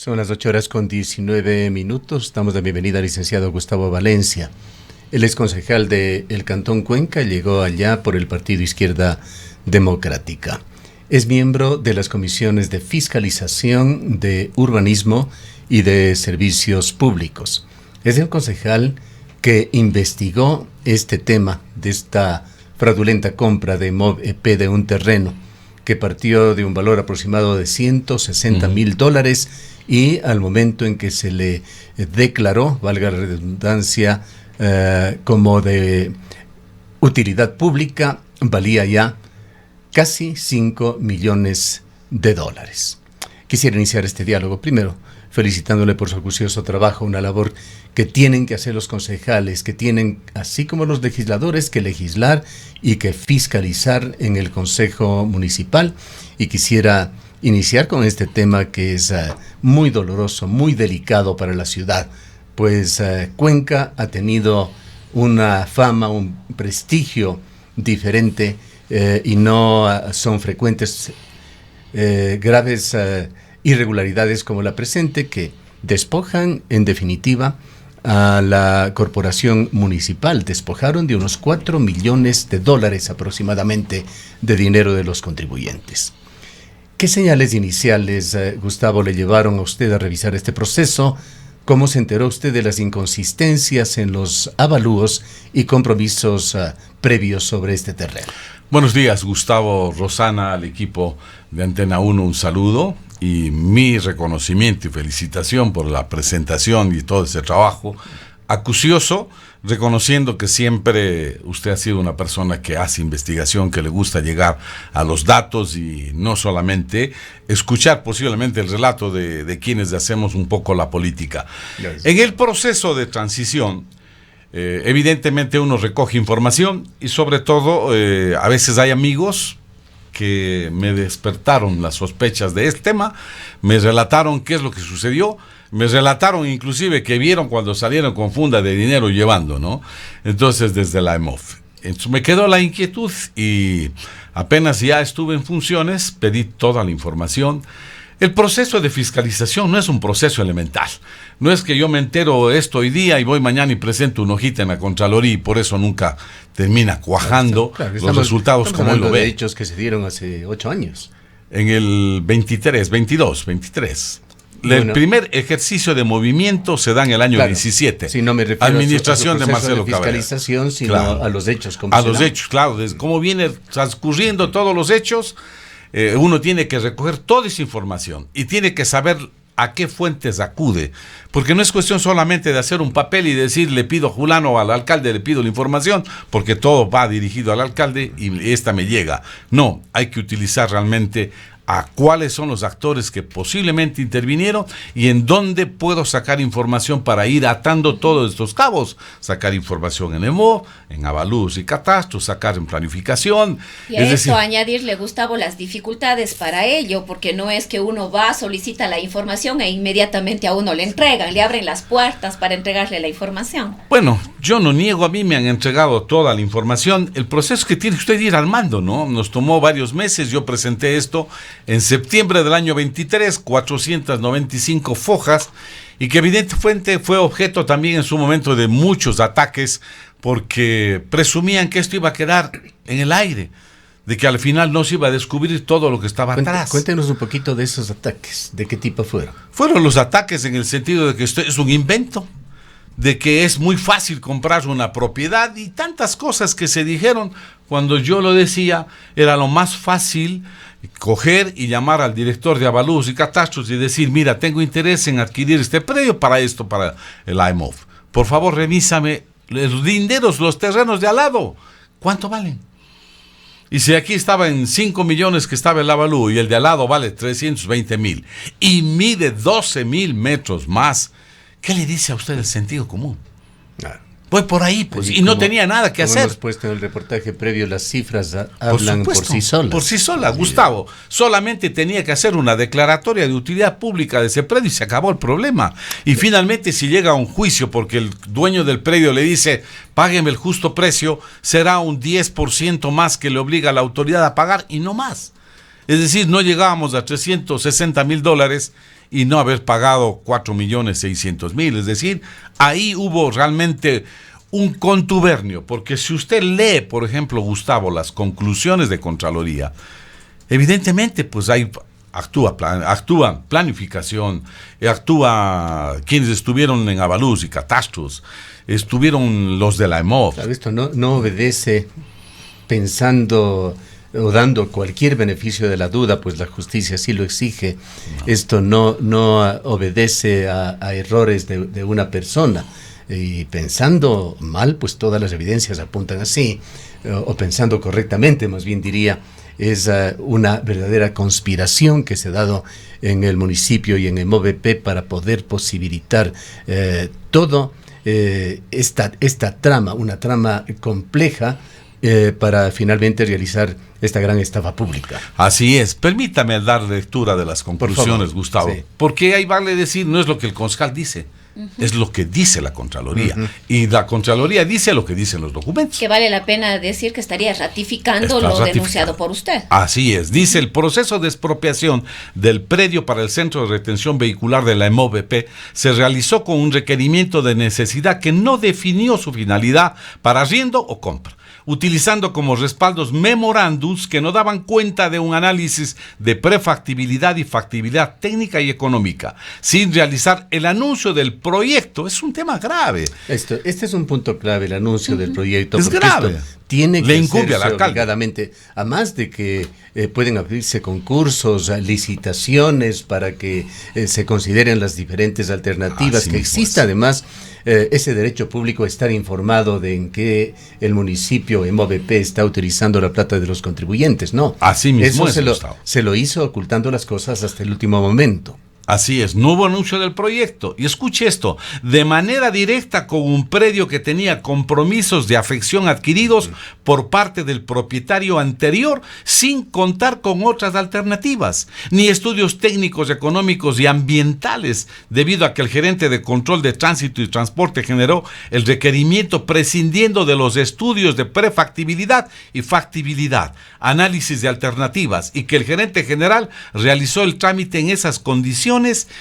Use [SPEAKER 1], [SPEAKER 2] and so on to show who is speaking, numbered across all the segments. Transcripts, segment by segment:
[SPEAKER 1] Son las 8:19. Damos la bienvenida al licenciado Gustavo Valencia. Él es concejal del Cantón Cuenca, llegó allá por el Partido Izquierda Democrática. Es miembro de las comisiones de fiscalización, de urbanismo y de servicios públicos. Es el concejal que investigó este tema de esta fraudulenta compra de MOVEP de un terreno que partió de un valor aproximado de $160,000 y al momento en que se le declaró, valga la redundancia, como de utilidad pública, valía ya casi $5 millones. Quisiera iniciar este diálogo primero felicitándole por su acucioso trabajo, una labor que tienen que hacer los concejales, que tienen, así como los legisladores, que legislar y que fiscalizar en el Consejo Municipal. Y quisiera iniciar con este tema que es muy doloroso, muy delicado para la ciudad, pues Cuenca ha tenido una fama, un prestigio diferente y no son frecuentes graves irregularidades como la presente, que despojan en definitiva a la corporación municipal. Despojaron de unos $4 millones aproximadamente de dinero de los contribuyentes. ¿Qué señales iniciales, Gustavo, le llevaron a usted a revisar este proceso? ¿Cómo se enteró usted de las inconsistencias en los avalúos y compromisos previos sobre este terreno?
[SPEAKER 2] Buenos días, Gustavo, Rosana, al equipo de Antena 1, un saludo y mi reconocimiento y felicitación por la presentación y todo ese trabajo acucioso, reconociendo que siempre usted ha sido una persona que hace investigación, que le gusta llegar a los datos y no solamente escuchar posiblemente el relato de quienes hacemos un poco la política. Gracias. En el proceso de transición, evidentemente uno recoge información y sobre todo a veces hay amigos que me despertaron las sospechas de este tema, me relataron qué es lo que sucedió, me relataron inclusive que vieron cuando salieron con funda de dinero llevando, ¿no? Entonces desde la EMOF. Entonces me quedó la inquietud y apenas ya estuve en funciones, pedí toda la información. El proceso de fiscalización no es un proceso elemental. No es que yo me entero esto hoy día y voy mañana y presento una hojita en la Contraloría y por eso nunca termina cuajando los resultados como hoy lo ve.
[SPEAKER 1] De hechos que se dieron hace 8 años.
[SPEAKER 2] En el 23. El primer ejercicio de movimiento se da en el año 17.
[SPEAKER 1] Si no me refiero
[SPEAKER 2] administración de Marcelo Cabrera.
[SPEAKER 1] Fiscalización, sino claro, a los hechos.
[SPEAKER 2] A los hechos, claro. Desde cómo viene transcurriendo todos los hechos, uno tiene que recoger toda esa información y tiene que saber a qué fuentes acude, porque no es cuestión solamente de hacer un papel y decir le pido a fulano o al alcalde, le pido la información, porque todo va dirigido al alcalde y esta me llega. No, hay que utilizar realmente a cuáles son los actores que posiblemente intervinieron y en dónde puedo sacar información para ir atando todos estos cabos, sacar información en EMO, en avalúos y catastros, sacar en planificación.
[SPEAKER 3] Y a eso añadirle, Gustavo, las dificultades para ello, porque no es que uno va, solicita la información e inmediatamente a uno le entregan, le abren las puertas para entregarle la información.
[SPEAKER 2] Bueno, yo no niego, a mí me han entregado toda la información. El proceso que tiene usted ir armando, ¿no? Nos tomó varios meses, yo presenté esto en septiembre del año 23, 495 fojas, y que evidentemente fue objeto también en su momento de muchos ataques, porque presumían que esto iba a quedar en el aire, de que al final no se iba a descubrir todo lo que estaba atrás.
[SPEAKER 1] Cuéntenos un poquito de esos ataques, ¿de qué tipo fueron?
[SPEAKER 2] Fueron los ataques en el sentido de que esto es un invento, de que es muy fácil comprar una propiedad y tantas cosas que se dijeron. Cuando yo lo decía, era lo más fácil coger y llamar al director de avalúos y catastros y decir, mira, tengo interés en adquirir este predio para esto, para el IMOF. Por favor, revísame los dineros, los terrenos de al lado. ¿Cuánto valen? Y si aquí estaba en 5 millones que estaba el avalúo y el de al lado vale 320,000 y mide 12,000 metros más, ¿qué le dice a usted el sentido común?
[SPEAKER 1] Claro.
[SPEAKER 2] Voy por ahí, pues, y no tenía nada que hacer.
[SPEAKER 1] Como hemos puesto en el reportaje previo, las cifras hablan por sí solas.
[SPEAKER 2] Por sí solas, Gustavo. Solamente tenía que hacer una declaratoria de utilidad pública de ese predio y se acabó el problema. Y finalmente, si llega a un juicio porque el dueño del predio le dice, págueme el justo precio, será un 10% más que le obliga a la autoridad a pagar y no más. Es decir, no llegábamos a $360,000 y no haber pagado 4.600.000. Es decir, ahí hubo realmente un contubernio, porque si usted lee, por ejemplo, Gustavo, las conclusiones de Contraloría, evidentemente pues actúa planificación, actúa quienes estuvieron en Avalúos y Catastros, estuvieron los de la EMOV.
[SPEAKER 1] Claro, esto no obedece pensando o dando cualquier beneficio de la duda, pues la justicia así lo exige. No. Esto no obedece a errores de una persona. Y pensando mal, pues todas las evidencias apuntan así, o pensando correctamente, más bien diría, es una verdadera conspiración que se ha dado en el municipio y en el MOVP para poder posibilitar todo esta trama, una trama compleja, para finalmente realizar esta gran estafa pública.
[SPEAKER 2] Así es. Permítame dar lectura de las conclusiones, Gustavo, sí. Porque ahí vale decir, no es lo que el Conscal dice, es lo que dice la Contraloría. Y la Contraloría dice lo que dicen los documentos.
[SPEAKER 3] Que vale la pena decir que estaría ratificando lo denunciado por usted.
[SPEAKER 2] Así es. Dice, el proceso de expropiación del predio para el Centro de Retención Vehicular de la EMOVP se realizó con un requerimiento de necesidad que no definió su finalidad para arriendo o compra, utilizando como respaldos memorándums que no daban cuenta de un análisis de prefactibilidad y factibilidad técnica y económica, sin realizar el anuncio del proyecto. Es un tema grave.
[SPEAKER 1] Este es un punto clave, el anuncio del proyecto.
[SPEAKER 2] Es grave.
[SPEAKER 1] Tiene que
[SPEAKER 2] incumbe al alcalde
[SPEAKER 1] obligadamente, además de que pueden abrirse concursos, licitaciones para que se consideren las diferentes alternativas, así que exista además ese derecho público a estar informado de en qué el municipio MOVP está utilizando la plata de los contribuyentes. No,
[SPEAKER 2] así mismo
[SPEAKER 1] se lo hizo ocultando las cosas hasta el último momento.
[SPEAKER 2] Así es, no hubo anuncio del proyecto. Y escuche esto, de manera directa con un predio que tenía compromisos de afección adquiridos por parte del propietario anterior, sin contar con otras alternativas, ni estudios técnicos, económicos y ambientales, debido a que el gerente de control de tránsito y transporte generó el requerimiento prescindiendo de los estudios de prefactibilidad y factibilidad, análisis de alternativas, y que el gerente general realizó el trámite en esas condiciones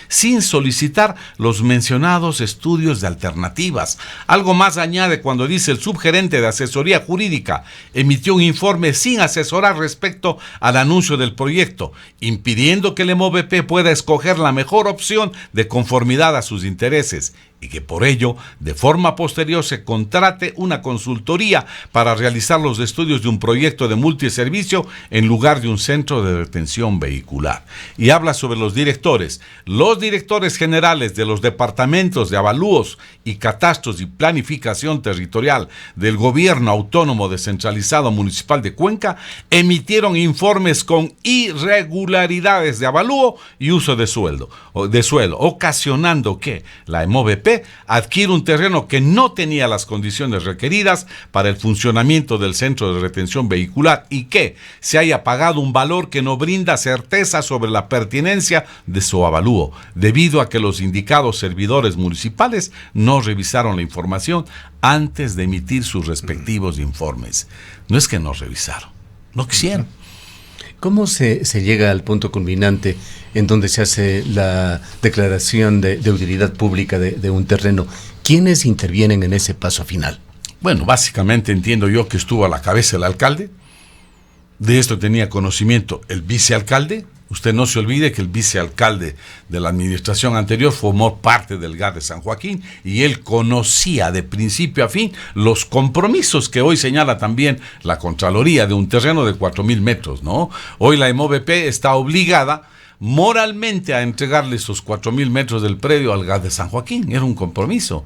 [SPEAKER 2] sin solicitar los mencionados estudios de alternativas. Algo más añade cuando dice: el subgerente de asesoría jurídica emitió un informe sin asesorar respecto al anuncio del proyecto, impidiendo que el MOVP pueda escoger la mejor opción de conformidad a sus intereses, y que por ello, de forma posterior, se contrate una consultoría para realizar los estudios de un proyecto de multiservicio en lugar de un centro de retención vehicular. Y habla sobre los directores. Los directores generales de los departamentos de avalúos y catastros y planificación territorial del Gobierno Autónomo Descentralizado Municipal de Cuenca emitieron informes con irregularidades de avalúo y uso de suelo, ocasionando que la MOVP adquiere un terreno que no tenía las condiciones requeridas para el funcionamiento del centro de retención vehicular, y que se haya pagado un valor que no brinda certeza sobre la pertinencia de su avalúo, debido a que los indicados servidores municipales no revisaron la información antes de emitir sus respectivos informes. No es que no revisaron, no quisieron.
[SPEAKER 1] ¿Cómo se llega al punto culminante en donde se hace la declaración de utilidad pública de un terreno? ¿Quiénes intervienen en ese paso final?
[SPEAKER 2] Bueno, básicamente entiendo yo que estuvo a la cabeza el alcalde. De esto tenía conocimiento el vicealcalde. Usted no se olvide que el vicealcalde de la administración anterior formó parte del GAD de San Joaquín, y él conocía de principio a fin los compromisos que hoy señala también la Contraloría de un terreno de 4.000 metros, ¿no? Hoy la MOVP está obligada moralmente a entregarle esos 4.000 metros del predio al GAD de San Joaquín. Era un compromiso.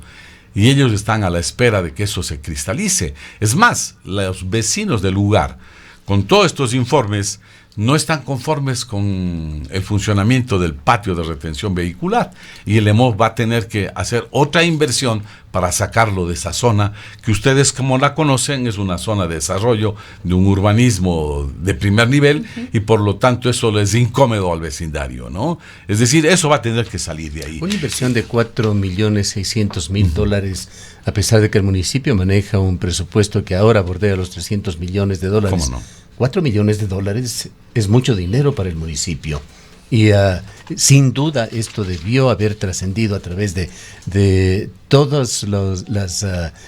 [SPEAKER 2] Y ellos están a la espera de que eso se cristalice. Es más, los vecinos del lugar, con todos estos informes, no están conformes con el funcionamiento del patio de retención vehicular, y el EMOV va a tener que hacer otra inversión para sacarlo de esa zona, que ustedes, como la conocen, es una zona de desarrollo de un urbanismo de primer nivel, y por lo tanto eso les es incómodo al vecindario, ¿no? Es decir, eso va a tener que salir de ahí.
[SPEAKER 1] Una inversión de $4.600.000, a pesar de que el municipio maneja un presupuesto que ahora bordea los $300 millones.
[SPEAKER 2] ¿Cómo no?
[SPEAKER 1] $4 millones es mucho dinero para el municipio. Y sin duda esto debió haber trascendido a través de todas las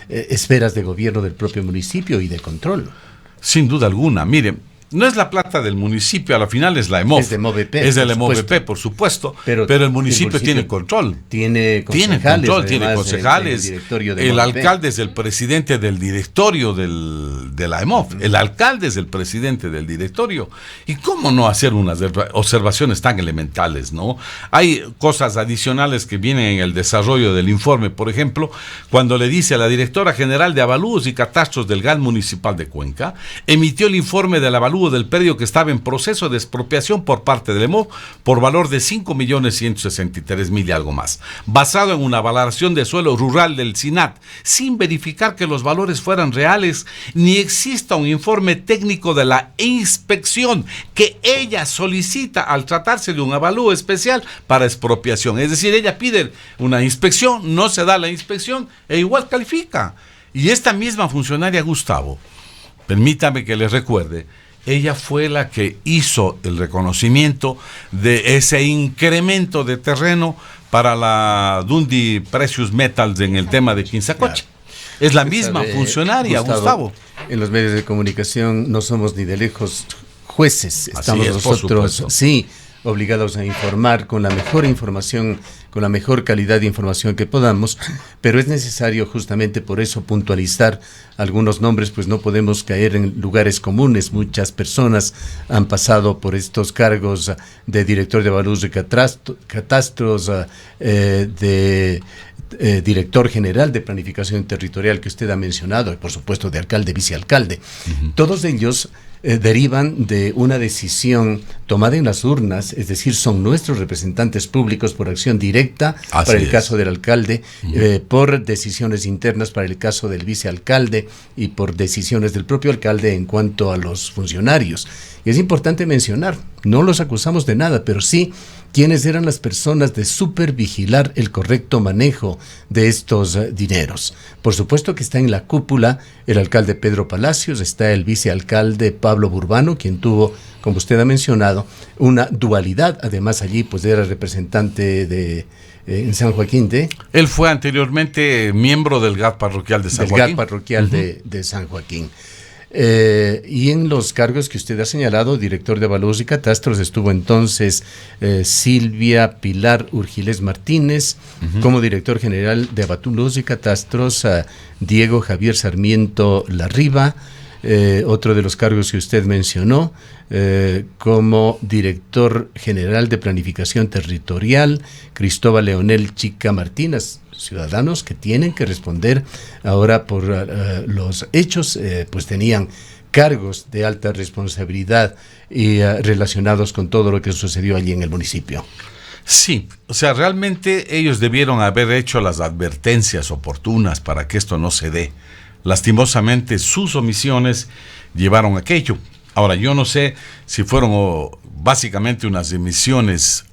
[SPEAKER 1] esferas de gobierno del propio municipio y de control.
[SPEAKER 2] Sin duda alguna. Mire, no es la plata del municipio, a la final es la EMOV.
[SPEAKER 1] Es de MOVP.
[SPEAKER 2] Es del MOVP, por supuesto. Pero el municipio tiene control.
[SPEAKER 1] Tiene
[SPEAKER 2] control, tiene concejales.
[SPEAKER 1] El
[SPEAKER 2] alcalde es el presidente del directorio de la EMOV. El alcalde es el presidente del directorio. ¿Y cómo no hacer unas observaciones tan elementales, no? Hay cosas adicionales que vienen en el desarrollo del informe. Por ejemplo, cuando le dice a la directora general de Avalúos y Catastros del GAN Municipal de Cuenca, emitió el informe del avalúo del predio que estaba en proceso de expropiación por parte del EMOV por valor de 5.163.000 y algo más, basado en una valoración de suelo rural del SINAT, sin verificar que los valores fueran reales, ni exista un informe técnico de la inspección que ella solicita al tratarse de un avalúo especial para expropiación. Es decir, ella pide una inspección, no se da la inspección e igual califica. Y esta misma funcionaria, Gustavo, permítame que les recuerde, ella fue la que hizo el reconocimiento de ese incremento de terreno para la Dundee Precious Metals en el tema de Quinzacocha. Claro. Es la misma funcionaria, Gustavo.
[SPEAKER 1] En los medios de comunicación no somos ni de lejos jueces. Estamos nosotros, sí, obligados a informar con la mejor información, con la mejor calidad de información que podamos, pero es necesario justamente por eso puntualizar algunos nombres, pues no podemos caer en lugares comunes. Muchas personas han pasado por estos cargos de director de avalúos de catastros, director general de planificación territorial que usted ha mencionado, y por supuesto de alcalde, vicealcalde. Todos ellos derivan de una decisión tomada en las urnas, es decir, son nuestros representantes públicos por acción directa para el caso del alcalde, por decisiones internas para el caso del vicealcalde y por decisiones del propio alcalde en cuanto a los funcionarios. Y es importante mencionar, no los acusamos de nada, pero sí quiénes eran las personas de supervigilar el correcto manejo de estos dineros. Por supuesto que está en la cúpula el alcalde Pedro Palacios, está el vicealcalde Pablo Burbano, quien tuvo, como usted ha mencionado, una dualidad. Además allí pues era representante de en San Joaquín de...
[SPEAKER 2] Él fue anteriormente miembro del GAT parroquial de San Joaquín.
[SPEAKER 1] Del GAT parroquial de San Joaquín. Y en los cargos que usted ha señalado, director de avalúos y catastros, estuvo entonces Silvia Pilar Urgiles Martínez, como director general de avalúos y catastros, Diego Javier Sarmiento Larriba, otro de los cargos que usted mencionó, como director general de planificación territorial, Cristóbal Leonel Chica Martínez. Ciudadanos que tienen que responder ahora por los hechos, pues tenían cargos de alta responsabilidad y relacionados con todo lo que sucedió allí en el municipio.
[SPEAKER 2] Sí, o sea, realmente ellos debieron haber hecho las advertencias oportunas para que esto no se dé. Lastimosamente sus omisiones llevaron a aquello. Ahora, yo no sé si fueron básicamente unas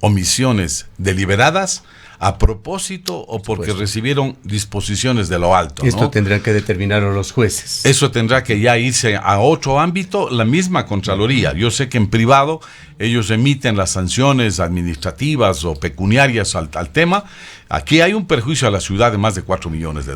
[SPEAKER 2] omisiones deliberadas, a propósito o porque recibieron disposiciones de lo alto.
[SPEAKER 1] Esto
[SPEAKER 2] ¿no?
[SPEAKER 1] Tendrán que determinarlo los jueces.
[SPEAKER 2] Eso tendrá que ya irse a otro ámbito, la misma Contraloría. Yo sé que en privado ellos emiten las sanciones administrativas o pecuniarias al tema. Aquí hay un perjuicio a la ciudad de más de $4 millones.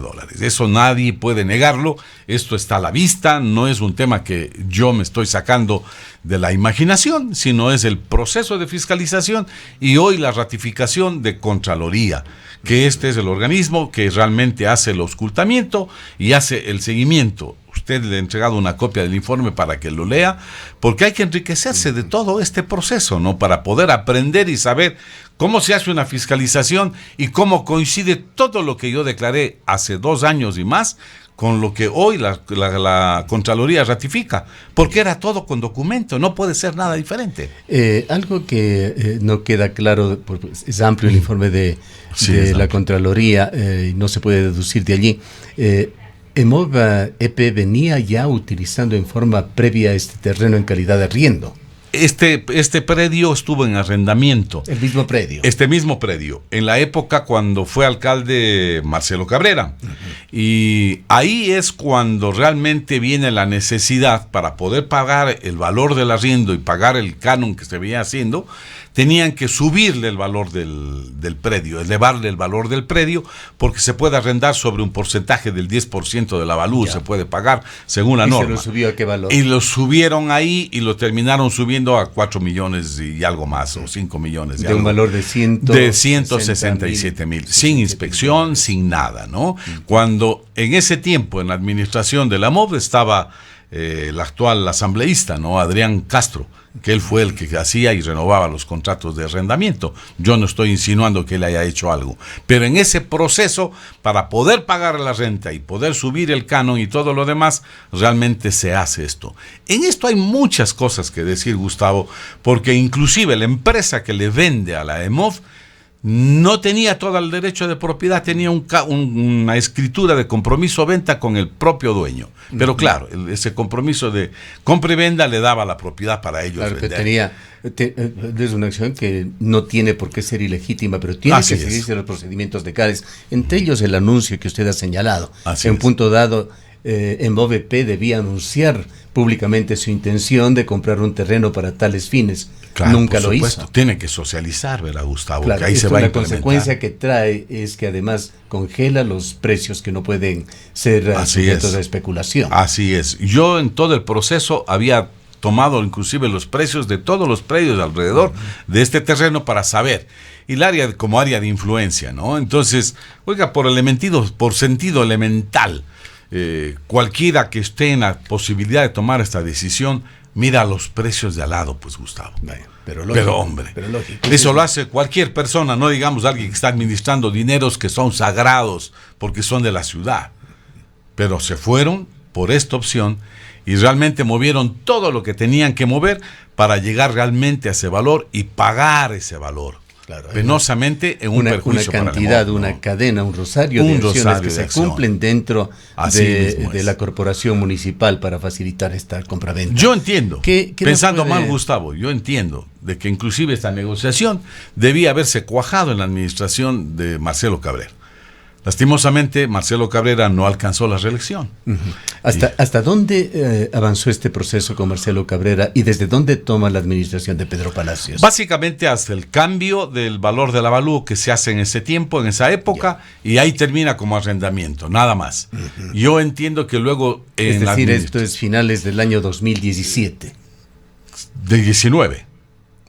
[SPEAKER 2] Eso nadie puede negarlo. Esto está a la vista. No es un tema que yo me estoy sacando de la imaginación, sino es el proceso de fiscalización y hoy la ratificación de Contraloría, que este es el organismo que realmente hace el auscultamiento y hace el seguimiento. Usted le ha entregado una copia del informe para que lo lea, porque hay que enriquecerse de todo este proceso, ¿no? Para poder aprender y saber cómo se hace una fiscalización y cómo coincide todo lo que yo declaré hace 2 años y más con lo que hoy la Contraloría ratifica, porque era todo con documento, no puede ser nada diferente.
[SPEAKER 1] Algo que no queda claro, es amplio el informe de la Contraloría y no se puede deducir de allí. EMOV EP venía ya utilizando en forma previa este terreno en calidad de arriendo.
[SPEAKER 2] Este predio estuvo en arrendamiento.
[SPEAKER 1] El mismo predio.
[SPEAKER 2] Este mismo predio, en la época cuando fue alcalde Marcelo Cabrera. Y ahí es cuando realmente viene la necesidad para poder pagar el valor del arriendo y pagar el canon que se venía haciendo, tenían que subirle el valor del predio, elevarle el valor del predio, porque se puede arrendar sobre un porcentaje del 10% del avalúo, se puede pagar según la norma.
[SPEAKER 1] ¿Y se lo subió a qué valor?
[SPEAKER 2] Y lo subieron ahí y lo terminaron subiendo a 4 millones y algo más, o 5 millones.
[SPEAKER 1] De un valor de
[SPEAKER 2] 167,000, sin inspección, sin nada, ¿no? Cuando en ese tiempo, en la administración de la MOV, estaba el actual asambleísta, ¿no? Adrián Castro, que él fue el que hacía y renovaba los contratos de arrendamiento. Yo no estoy insinuando que él haya hecho algo, pero en ese proceso, para poder pagar la renta y poder subir el canon y todo lo demás, realmente se hace esto. En esto hay muchas cosas que decir, Gustavo, porque inclusive la empresa que le vende a la EMOV no tenía todo el derecho de propiedad, tenía una escritura de compromiso-venta con el propio dueño. Pero claro, ese compromiso de compra y venda le daba la propiedad para ellos.
[SPEAKER 1] Claro, que es una acción que no tiene por qué ser ilegítima, pero tiene que seguirse los procedimientos legales, entre ellos el anuncio que usted ha señalado. En un punto dado, EMOV EP debía anunciar públicamente su intención de comprar un terreno para tales fines.
[SPEAKER 2] Claro,
[SPEAKER 1] nunca lo hizo.
[SPEAKER 2] Tiene que socializar, ¿verdad, Gustavo?
[SPEAKER 1] Claro,
[SPEAKER 2] que ahí se va a
[SPEAKER 1] la consecuencia que trae es que además congela los precios que no pueden ser sujetos a especulación.
[SPEAKER 2] Así es. Yo en todo el proceso había tomado inclusive los precios de todos los predios alrededor de este terreno para saber. Y el área como área de influencia, ¿no? Entonces, oiga, por sentido elemental, cualquiera que esté en la posibilidad de tomar esta decisión, mira los precios de al lado, pues, Gustavo. Pero hombre, eso lo hace cualquier persona, no digamos alguien que está administrando dineros que son sagrados porque son de la ciudad. Pero se fueron por esta opción y realmente movieron todo lo que tenían que mover para llegar realmente a ese valor y pagar ese valor. Claro, penosamente en un perjuicio
[SPEAKER 1] una cantidad, una cadena, un rosario de acciones que se cumplen dentro de la corporación municipal para facilitar esta compraventa.
[SPEAKER 2] Yo entiendo, pensando mal, Gustavo, yo entiendo de que inclusive esta negociación debía haberse cuajado en la administración de Marcelo Cabrera. Lastimosamente, Marcelo Cabrera no alcanzó la reelección.
[SPEAKER 1] ¿Hasta dónde avanzó este proceso con Marcelo Cabrera y desde dónde toma la administración de Pedro Palacios?
[SPEAKER 2] Básicamente hasta el cambio del valor del avalúo que se hace en ese tiempo, en esa época, y ahí termina como arrendamiento, nada más. Yo entiendo que luego...
[SPEAKER 1] Es decir, esto es finales del año 2017.
[SPEAKER 2] Del 19.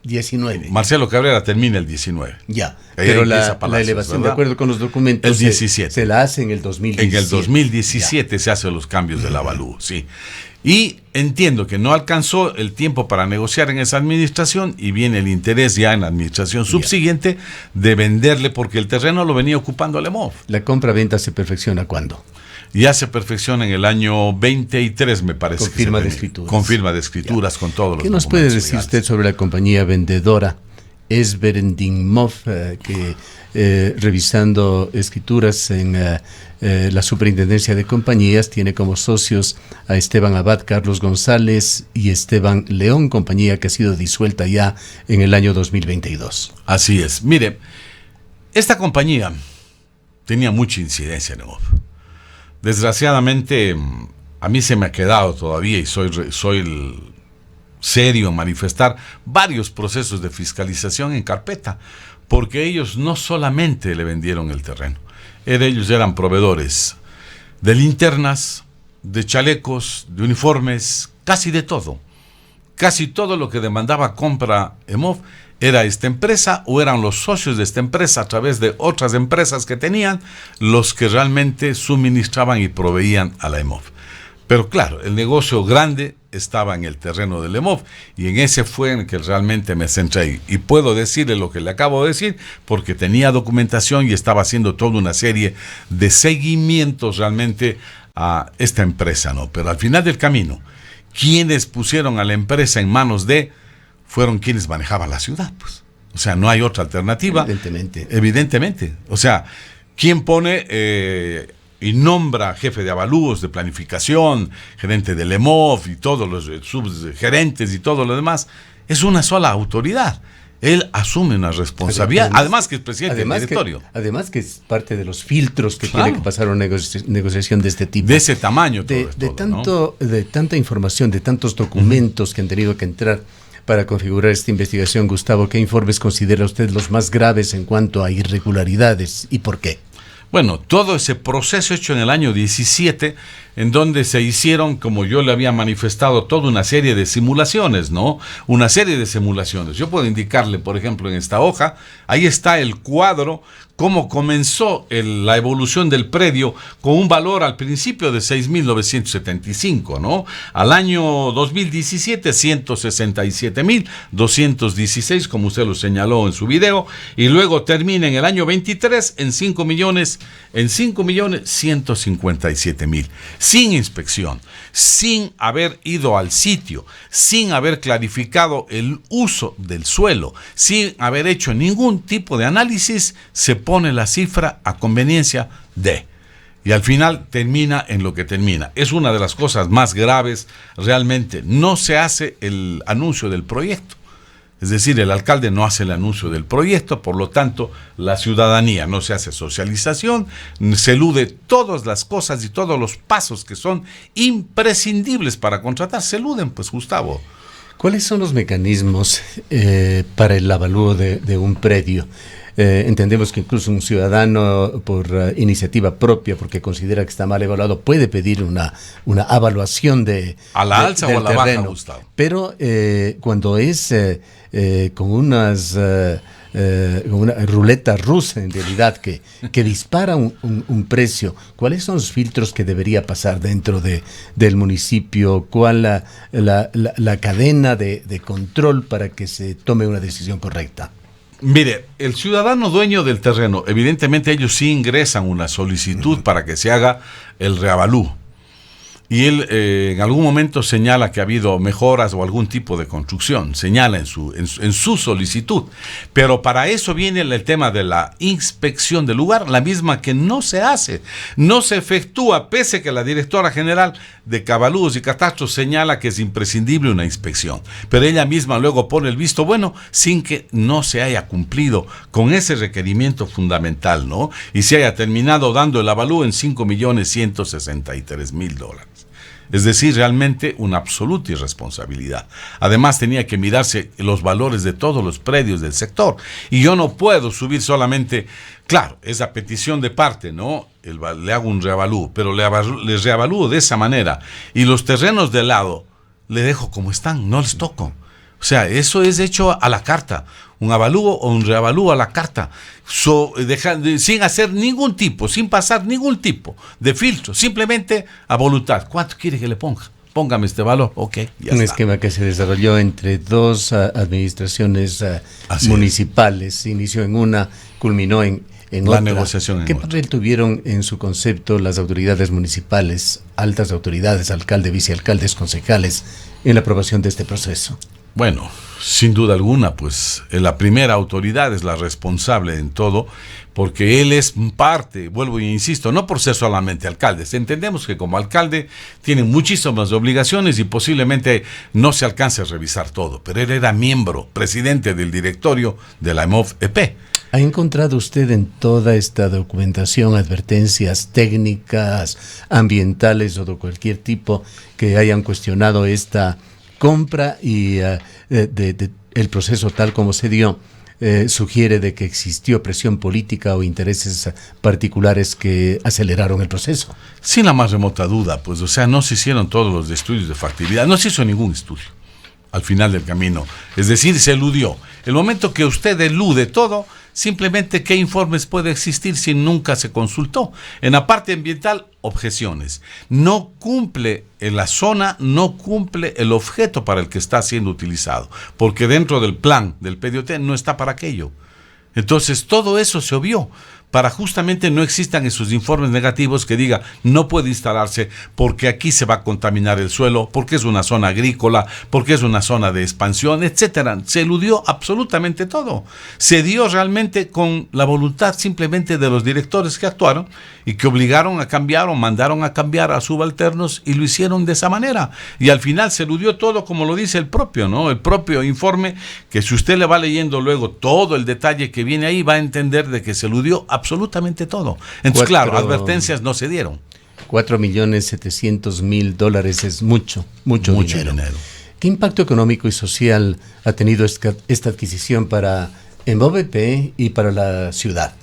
[SPEAKER 1] 19.
[SPEAKER 2] Marcelo Cabrera termina el 19.
[SPEAKER 1] Ya, pero la elevación, ¿verdad? De acuerdo con los documentos,
[SPEAKER 2] el 17.
[SPEAKER 1] Se la hace en el 2017.
[SPEAKER 2] En el 2017 se hacen los cambios del avalúo, sí. Y entiendo que no alcanzó el tiempo para negociar en esa administración y viene el interés ya en la administración subsiguiente de venderle porque el terreno lo venía ocupando el EMOV.
[SPEAKER 1] ¿La compra-venta se perfecciona cuándo?
[SPEAKER 2] Ya se perfecciona en el año 23, me parece.
[SPEAKER 1] Con firma de escrituras.
[SPEAKER 2] Con firma de escrituras, con todos los
[SPEAKER 1] documentos. ¿Qué nos puede decir usted sobre la compañía vendedora Esverendinmov, que revisando escrituras en la Superintendencia de Compañías tiene como socios a Esteban Abad, Carlos González y Esteban León, compañía que ha sido disuelta ya en el año 2022?
[SPEAKER 2] Así es. Mire, esta compañía tenía mucha incidencia en el EMOV. Desgraciadamente, a mí se me ha quedado todavía, y soy el serio en manifestar, varios procesos de fiscalización en carpeta, porque ellos no solamente le vendieron el terreno, ellos eran proveedores de linternas, de chalecos, de uniformes, casi de todo. Casi todo lo que demandaba compra EMOV era esta empresa o eran los socios de esta empresa a través de otras empresas que tenían los que realmente suministraban y proveían a la EMOV. Pero claro, el negocio grande estaba en el terreno del EMOV y en ese fue en el que realmente me centré. Y puedo decirle lo que le acabo de decir porque tenía documentación y estaba haciendo toda una serie de seguimientos realmente a esta empresa, ¿no? Pero al final del camino, quienes pusieron a la empresa en manos fueron quienes manejaban la ciudad, pues. O sea, no hay otra alternativa. Evidentemente. O sea, ¿quién pone y nombra jefe de avalúos, de planificación, gerente del EMOV y todos los subgerentes y todo lo demás? Es una sola autoridad. Él asume una responsabilidad, además que es presidente del directorio.
[SPEAKER 1] Además que es parte de los filtros que tiene que pasar una negociación de este tipo.
[SPEAKER 2] De ese tamaño.
[SPEAKER 1] De tanta información, de tantos documentos que han tenido que entrar para configurar esta investigación, Gustavo, ¿qué informes considera usted los más graves en cuanto a irregularidades y por qué?
[SPEAKER 2] Bueno, todo ese proceso hecho en el año 17, en donde se hicieron, como yo le había manifestado, toda una serie de simulaciones, ¿no? Una serie de simulaciones. Yo puedo indicarle, por ejemplo, en esta hoja, ahí está el cuadro, cómo comenzó la evolución del predio con un valor al principio de 6.975, ¿no? Al año 2017, 167.216, como usted lo señaló en su video, y luego termina en el año 23 en 5.157.000, sin inspección, sin haber ido al sitio, sin haber clarificado el uso del suelo, sin haber hecho ningún tipo de análisis, se pone la cifra a conveniencia de. Y al final termina en lo que termina. Es una de las cosas más graves. Realmente no se hace el anuncio del proyecto. Es decir, el alcalde no hace el anuncio del proyecto, por lo tanto, la ciudadanía no se hace socialización, se elude todas las cosas y todos los pasos que son imprescindibles para contratar, se eluden, pues, Gustavo.
[SPEAKER 1] ¿Cuáles son los mecanismos para el avalúo de un predio? Entendemos que incluso un ciudadano por iniciativa propia, porque considera que está mal evaluado, puede pedir una evaluación
[SPEAKER 2] a la alza o a la baja, Gustavo.
[SPEAKER 1] Pero cuando es con una ruleta rusa en realidad que dispara un precio, ¿cuáles son los filtros que debería pasar dentro del municipio? ¿Cuál la cadena de control para que se tome una decisión correcta?
[SPEAKER 2] Mire, el ciudadano dueño del terreno, evidentemente ellos sí ingresan una solicitud para que se haga el reavalúo. Y él en algún momento señala que ha habido mejoras o algún tipo de construcción, señala en su solicitud. Pero para eso viene el tema de la inspección del lugar, la misma que no se hace, no se efectúa, pese que la directora general de Cabalúos y Catastros señala que es imprescindible una inspección. Pero ella misma luego pone el visto bueno sin que no se haya cumplido con ese requerimiento fundamental, ¿no? Y se haya terminado dando el avalúo en $5.163.000. Es decir, realmente una absoluta irresponsabilidad. Además tenía que mirarse los valores de todos los predios del sector. Y yo no puedo subir solamente, claro, esa petición de parte, ¿no? Le hago un reavalúo, pero le reavalúo de esa manera. Y los terrenos de lado le dejo como están, no les toco. O sea, eso es hecho a la carta, un avalúo o un reavalúo a la carta, sin hacer ningún tipo, sin pasar ningún tipo de filtro, simplemente a voluntad. ¿Cuánto quiere que le ponga? Póngame este valor, ok, ya
[SPEAKER 1] un
[SPEAKER 2] está.
[SPEAKER 1] Esquema que se desarrolló entre dos administraciones municipales, inició en una, culminó en
[SPEAKER 2] la
[SPEAKER 1] otra.
[SPEAKER 2] Negociación.
[SPEAKER 1] ¿Qué papel tuvieron en su concepto las autoridades municipales, altas autoridades, alcalde, vicealcaldes, concejales, en la aprobación de este proceso?
[SPEAKER 2] Bueno, sin duda alguna, pues la primera autoridad es la responsable en todo, porque él es parte, vuelvo e insisto, no por ser solamente alcalde. Entendemos que como alcalde tiene muchísimas obligaciones y posiblemente no se alcance a revisar todo, pero él era miembro, presidente del directorio de la EMOV-EP.
[SPEAKER 1] ¿Ha encontrado usted en toda esta documentación advertencias técnicas, ambientales o de cualquier tipo que hayan cuestionado esta compra y el proceso tal como se dio? Sugiere de que existió presión política o intereses particulares que aceleraron el proceso.
[SPEAKER 2] Sin la más remota duda, pues, o sea, no se hicieron todos los estudios de factibilidad, no se hizo ningún estudio al final del camino. Es decir, se eludió. El momento que usted elude todo, simplemente ¿qué informes puede existir si nunca se consultó? En la parte ambiental, objeciones. No cumple en la zona, no cumple el objeto para el que está siendo utilizado, porque dentro del plan del PDOT no está para aquello. Entonces todo eso se obvió para justamente no existan esos informes negativos que diga no puede instalarse porque aquí se va a contaminar el suelo, porque es una zona agrícola, porque es una zona de expansión, etcétera. Se eludió absolutamente todo. Se dio realmente con la voluntad simplemente de los directores que actuaron y que obligaron a cambiar o mandaron a cambiar a subalternos y lo hicieron de esa manera. Y al final se eludió todo como lo dice el propio, ¿no? El propio informe, que si usted le va leyendo luego todo el detalle que viene ahí, va a entender de que se eludió absolutamente todo. Entonces, claro, advertencias no se dieron.
[SPEAKER 1] $4.700.000 es mucho dinero. ¿Qué impacto económico y social ha tenido esta adquisición para EMOVP y para la ciudad?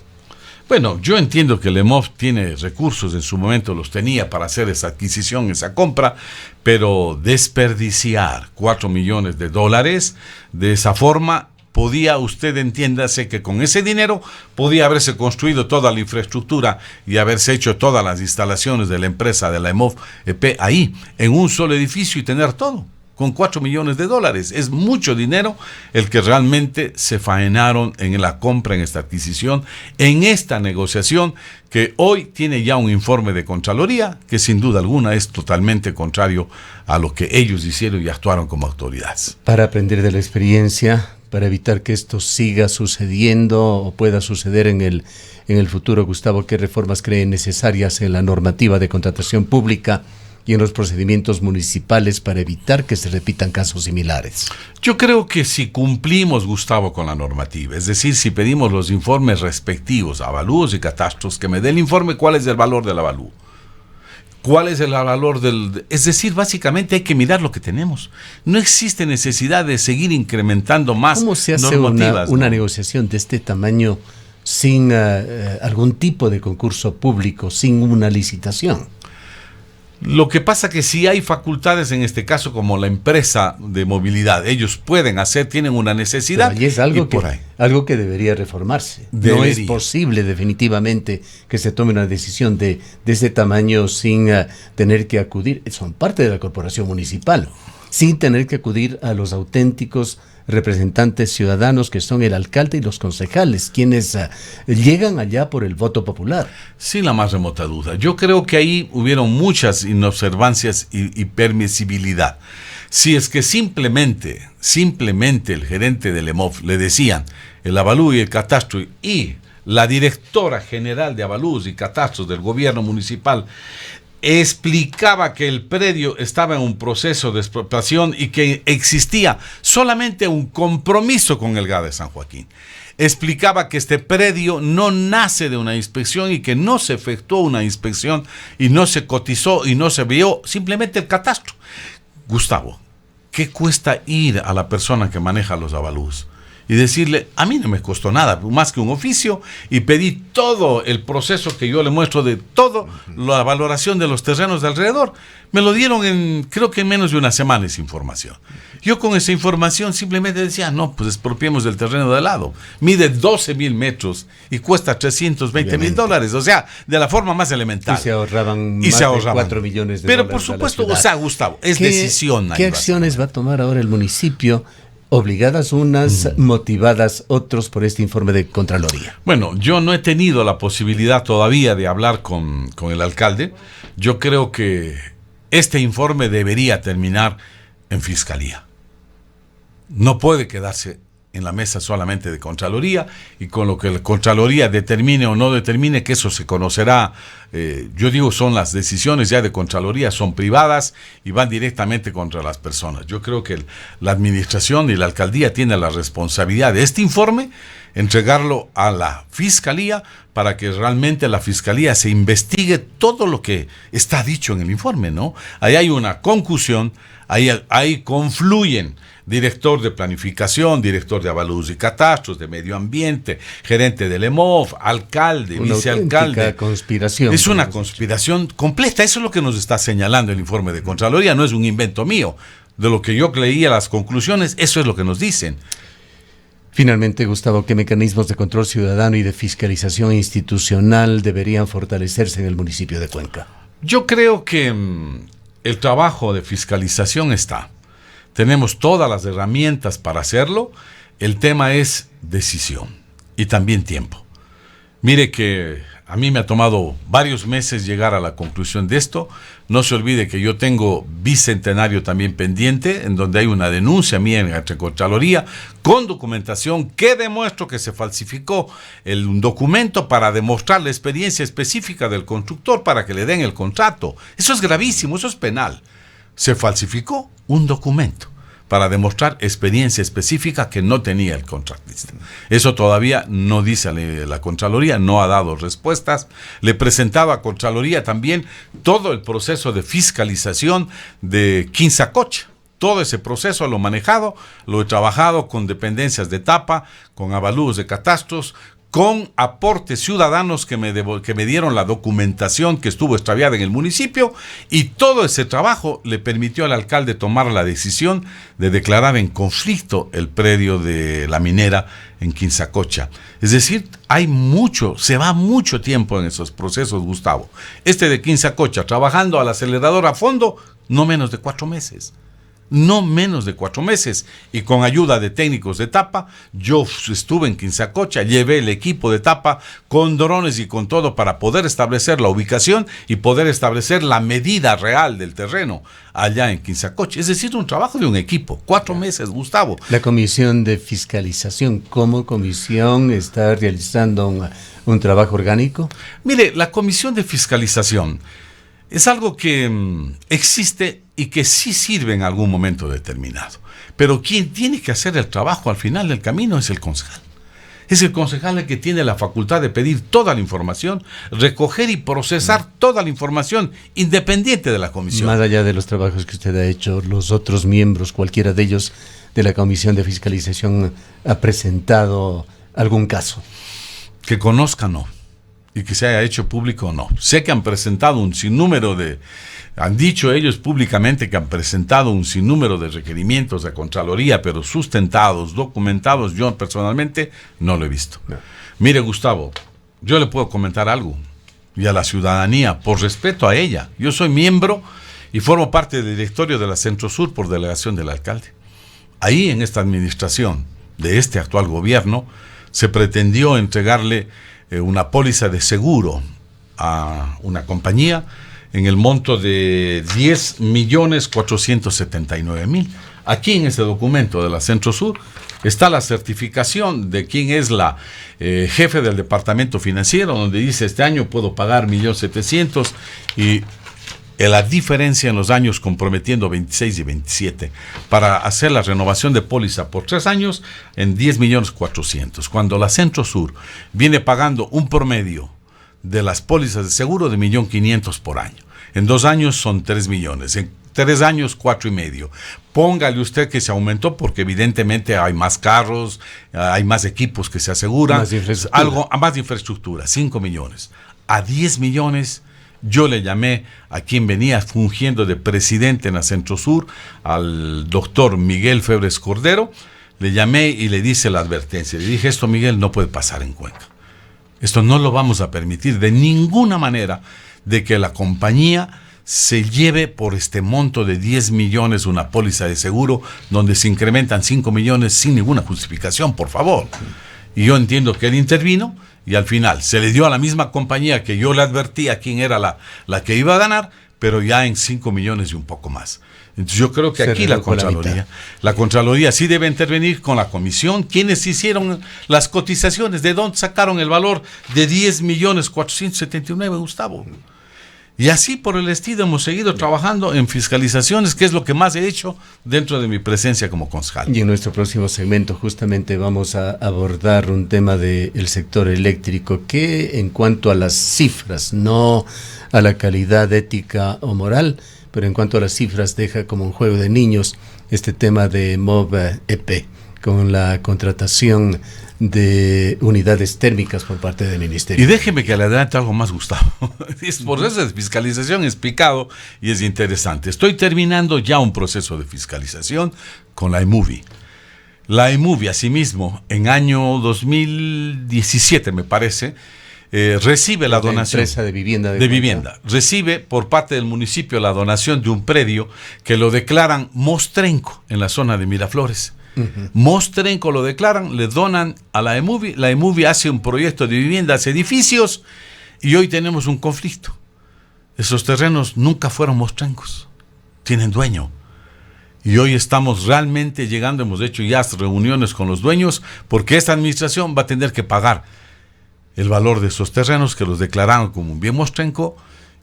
[SPEAKER 2] Bueno, yo entiendo que el EMOV tiene recursos, en su momento los tenía para hacer esa adquisición, esa compra, pero desperdiciar $4 millones de esa forma, podía usted, entiéndase, que con ese dinero podía haberse construido toda la infraestructura y haberse hecho todas las instalaciones de la empresa de la EMOV-EP ahí, en un solo edificio y tener todo. Con $4 millones. Es mucho dinero el que realmente se faenaron en la compra, en esta adquisición, en esta negociación que hoy tiene ya un informe de Contraloría que sin duda alguna es totalmente contrario a lo que ellos hicieron y actuaron como autoridades.
[SPEAKER 1] Para aprender de la experiencia, para evitar que esto siga sucediendo o pueda suceder en el futuro, Gustavo, ¿qué reformas creen necesarias en la normativa de contratación pública y en los procedimientos municipales para evitar que se repitan casos similares?
[SPEAKER 2] Yo creo que si cumplimos, Gustavo, con la normativa, es decir, si pedimos los informes respectivos, avalúos y catastros, que me dé el informe cuál es el valor del avalúo, cuál es el valor del... Es decir, básicamente hay que mirar lo que tenemos. No existe necesidad de seguir incrementando más
[SPEAKER 1] normativas. ¿Cómo se hace una negociación de este tamaño sin algún tipo de concurso público, sin una licitación?
[SPEAKER 2] Lo que pasa que si hay facultades, en este caso como la empresa de movilidad, ellos pueden hacer, tienen una necesidad.
[SPEAKER 1] Pero es algo que debería reformarse. No es posible definitivamente que se tome una decisión de ese tamaño sin tener que acudir, son parte de la corporación municipal, sin tener que acudir a los auténticos representantes ciudadanos que son el alcalde y los concejales, quienes llegan allá por el voto popular.
[SPEAKER 2] Sin la más remota duda. Yo creo que ahí hubieron muchas inobservancias y permisibilidad. Si es que simplemente el gerente del EMOV le decían el avalúo y el catastro y la directora general de avalúos y catastros del gobierno municipal explicaba que el predio estaba en un proceso de expropiación y que existía solamente un compromiso con el GAD de San Joaquín. Explicaba que este predio no nace de una inspección y que no se efectuó una inspección y no se cotizó y no se vio simplemente el catastro. Gustavo, ¿qué cuesta ir a la persona que maneja los avalúos y decirle, a mí no me costó nada, más que un oficio, y pedí todo el proceso que yo le muestro de todo, la valoración de los terrenos de alrededor? Me lo dieron creo que en menos de una semana esa información. Yo con esa información simplemente decía, no, pues expropiemos del terreno de al lado. Mide 12,000 metros y cuesta $320,000, o sea, de la forma más elemental.
[SPEAKER 1] Y se ahorraban más de 4 millones de
[SPEAKER 2] Pero
[SPEAKER 1] dólares.
[SPEAKER 2] Pero por supuesto, o sea, Gustavo, es decisión.
[SPEAKER 1] ¿Qué acciones va a tomar ahora el municipio? Obligadas unas, motivadas otros por este informe de Contraloría.
[SPEAKER 2] Bueno, yo no he tenido la posibilidad todavía de hablar con el alcalde. Yo creo que este informe debería terminar en Fiscalía. No puede quedarse en la mesa solamente de Contraloría, y con lo que la Contraloría determine o no determine, que eso se conocerá, yo digo, son las decisiones ya de Contraloría, son privadas y van directamente contra las personas. Yo creo que la administración y la alcaldía tienen la responsabilidad de este informe, entregarlo a la Fiscalía para que realmente la Fiscalía se investigue todo lo que está dicho en el informe, ¿no? Ahí hay una concusión, ahí confluyen director de planificación, director de avalúos y catastros, de medio ambiente, gerente del EMOV, alcalde, vicealcalde.
[SPEAKER 1] Conspiración.
[SPEAKER 2] Es una conspiración completa. Eso es lo que nos está señalando el informe de Contraloría. No es un invento mío. De lo que yo leía las conclusiones, eso es lo que nos dicen.
[SPEAKER 1] Finalmente, Gustavo, ¿qué mecanismos de control ciudadano y de fiscalización institucional deberían fortalecerse en el municipio de Cuenca?
[SPEAKER 2] Yo creo que el trabajo de fiscalización está. Tenemos todas las herramientas para hacerlo. El tema es decisión y también tiempo. Mire que a mí me ha tomado varios meses llegar a la conclusión de esto. No se olvide que yo tengo bicentenario también pendiente, en donde hay una denuncia mía ante Contraloría con documentación que demuestro que se falsificó un documento para demostrar la experiencia específica del constructor para que le den el contrato. Eso es gravísimo, eso es penal. Se falsificó un documento para demostrar experiencia específica que no tenía el contratista. Eso todavía no dice la Contraloría, no ha dado respuestas. Le presentaba a Contraloría también todo el proceso de fiscalización de Quinzacocha. Todo ese proceso lo he manejado, lo he trabajado con dependencias de etapa, con avalúos de catastros, con aportes ciudadanos que me dieron la documentación que estuvo extraviada en el municipio, y todo ese trabajo le permitió al alcalde tomar la decisión de declarar en conflicto el predio de la minera en Quinzacocha. Es decir, se va mucho tiempo en esos procesos, Gustavo. Este de Quinzacocha, trabajando al acelerador a fondo, no menos de 4 meses. No menos de 4 meses, y con ayuda de técnicos de etapa, yo estuve en Quinzacocha, llevé el equipo de etapa con drones y con todo para poder establecer la ubicación y poder establecer la medida real del terreno allá en Quinzacocha. Es decir, un trabajo de un equipo, 4 meses, Gustavo.
[SPEAKER 1] La comisión de fiscalización, ¿cómo comisión está realizando un trabajo orgánico?
[SPEAKER 2] Mire, la comisión de fiscalización es algo que existe y que sí sirve en algún momento determinado. Pero quien tiene que hacer el trabajo al final del camino es el concejal. Es el concejal el que tiene la facultad de pedir toda la información, recoger y procesar toda la información, independiente de la comisión.
[SPEAKER 1] Más allá de los trabajos que usted ha hecho, los otros miembros, cualquiera de ellos de la comisión de fiscalización, ¿ha presentado algún caso?
[SPEAKER 2] Que conozca, no. Y que se haya hecho público, no. Sé que han presentado un sinnúmero han dicho ellos públicamente que han presentado un sinnúmero de requerimientos a Contraloría, pero sustentados, documentados, yo personalmente no lo he visto. No. Mire, Gustavo, yo le puedo comentar algo, y a la ciudadanía, por respeto a ella. Yo soy miembro y formo parte del directorio de la Centro Sur por delegación del alcalde. Ahí, en esta administración de este actual gobierno, se pretendió entregarle una póliza de seguro a una compañía en el monto de 10.479.000. Aquí en este documento de la Centro Sur está la certificación de quién es la jefe del departamento financiero, donde dice: este año puedo pagar 1.700.000, y la diferencia en los años comprometiendo 26 y 27 para hacer la renovación de póliza por 3 años en 10.400.000, cuando la Centro Sur viene pagando un promedio de las pólizas de seguro de 1.500.000 por año. En 2 años son 3 millones, en 3 años 4.500.000. Póngale usted que se aumentó porque evidentemente hay más carros, hay más equipos que se aseguran, más infraestructura, 5 millones. A 10 millones yo le llamé a quien venía fungiendo de presidente en la Centro Sur, al doctor Miguel Febres Cordero. Le llamé y le hice la advertencia. Le dije: esto, Miguel, no puede pasar en Cuenca. Esto no lo vamos a permitir de ninguna manera, de que la compañía se lleve por este monto de 10 millones una póliza de seguro donde se incrementan 5 millones sin ninguna justificación, por favor. Y yo entiendo que él intervino y al final se le dio a la misma compañía que yo le advertí a quién era la que iba a ganar, pero ya en 5 millones y un poco más. Entonces yo creo que aquí la Contraloría sí debe intervenir con la comisión. ¿Quiénes hicieron las cotizaciones? ¿De dónde sacaron el valor de 10.479.000, Gustavo? Y así por el estilo hemos seguido trabajando en fiscalizaciones, que es lo que más he hecho dentro de mi presencia como concejal.
[SPEAKER 1] Y en nuestro próximo segmento justamente vamos a abordar un tema del sector eléctrico que, en cuanto a las cifras, no a la calidad ética o moral, pero en cuanto a las cifras deja como un juego de niños este tema de MOV-EP, con la contratación de unidades térmicas por parte del ministerio.
[SPEAKER 2] Y déjeme que le adelante algo más, Gustavo. Por eso de fiscalización es picado y es interesante. Estoy terminando ya un proceso de fiscalización con la EMUVI. La EMUVI, asimismo, en año 2017, me parece, recibe la donación.
[SPEAKER 1] Empresa de vivienda.
[SPEAKER 2] De vivienda. Recibe por parte del municipio la donación de un predio que lo declaran mostrenco en la zona de Miraflores. Mostrenco lo declaran, le donan a la EMUVI. La EMUVI hace un proyecto de viviendas, edificios, y hoy tenemos un conflicto. Esos terrenos nunca fueron mostrencos, tienen dueño. Y hoy estamos realmente llegando, hemos hecho ya reuniones con los dueños, porque esta administración va a tener que pagar el valor de esos terrenos que los declararon como un bien mostrenco,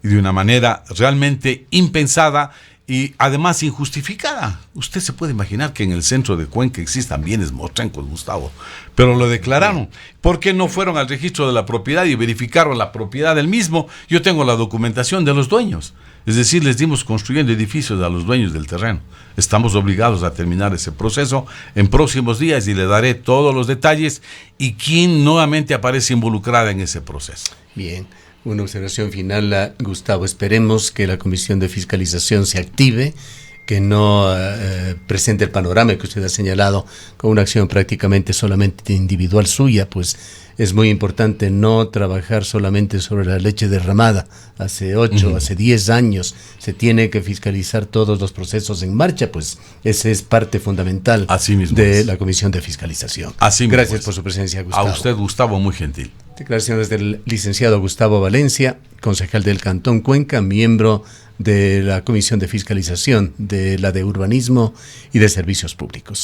[SPEAKER 2] y de una manera realmente impensada y además injustificada. Usted se puede imaginar que en el centro de Cuenca existan bienes mostrencos, Gustavo, pero lo declararon. ¿Por qué no fueron al registro de la propiedad y verificaron la propiedad del mismo? Yo tengo la documentación de los dueños. Es decir, les dimos construyendo edificios a los dueños del terreno. Estamos obligados a terminar ese proceso en próximos días y le daré todos los detalles y quién nuevamente aparece involucrada en ese proceso.
[SPEAKER 1] Bien, una observación final, Gustavo. Esperemos que la Comisión de Fiscalización se active, que no presente el panorama que usted ha señalado con una acción prácticamente solamente individual suya, pues es muy importante no trabajar solamente sobre la leche derramada. Hace 8, hace 10 años se tiene que fiscalizar todos los procesos en marcha, pues esa es parte fundamental de la Comisión de Fiscalización. Gracias por su presencia, Gustavo.
[SPEAKER 2] A usted, Gustavo, muy gentil.
[SPEAKER 1] Declaraciones del licenciado Gustavo Valencia, concejal del Cantón Cuenca, miembro de la Comisión de Fiscalización de la de Urbanismo y de Servicios Públicos.